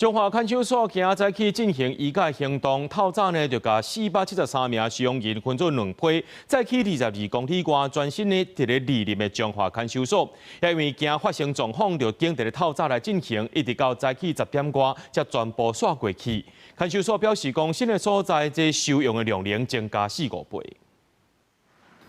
中華看守所今仔早起進行移改行動，透早呢就甲473名收容人分做兩批，早起22公里外專心呢佇咧蒞臨的中華看守所，也因為驚發生狀況，就頂在透早來進行，一直到早起10點外才全部煞過去。看守所表示講，新的所在這收容的量能增加4-5倍。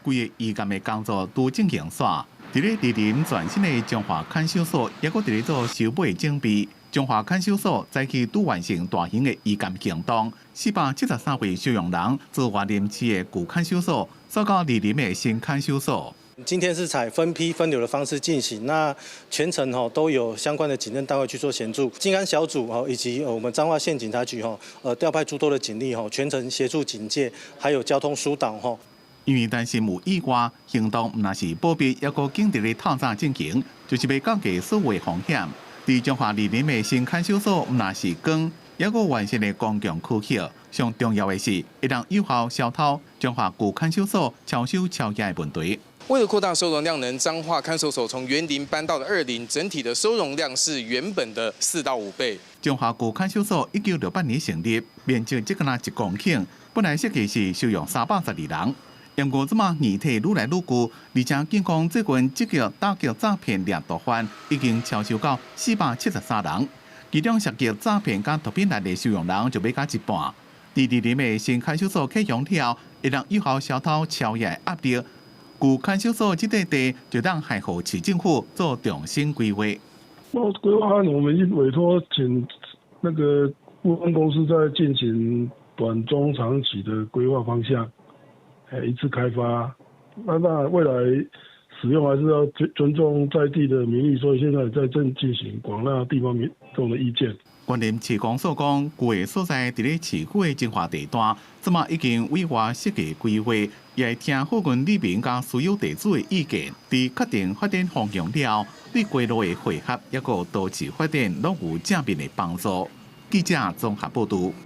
規個移監的工作都進行煞，佇咧蒞臨全新的中華看守所，也閣佇咧做收尾整備。中華看守所早起拄完成大型的移監行動，473位收容人自員林市的舊看守所送到蒞臨的新看守所。今天是採分批分流的方式進行，那全程都有相關的警政單位去做協助，金安小組以及我們彰化縣警察局調派諸多的警力全程協助警戒，還有交通疏導。因為擔心有意外行動，唔那是保密，也閣緊佇咧透早進行，就是要降低所有風險。佇中華蒞臨的新看守所，唔那是光，也閣完善的公共區域。上重要的是，會當有效消透中華舊看守所超收超押的問題。為了擴大收容量能，彰化看守所從園林搬到了2林，整體的收容量是原本的4到5倍。中華舊看守所1968年成立，面積只敢1公頃，本來設計是收容312人。因過這麼議題愈來愈巨，而且警方最近積極打擊詐騙掠奪犯，已經超收到473人，其中涉及詐騙加毒品類的收容人就要加一半。蒞臨的新看守所啟用後，會讓有效消除超押的壓力。舊看守所這塊地就當還予市政府做重新規劃。規劃案我們已委託請那個部分公司在進行短中長期的規劃方向。一次開發，那未來使用還是要尊重在地的民意，所以現在在正進行廣納地方民眾的意見。關聯市公所講，舊個所在佇咧市區的精華地段，這麼已經委外設計規劃，也會聽附近里民甲私有地主的意見，佇確定發展方向了，對規劃的配合，也個都市發展攏有正面的幫助。記者綜合報道。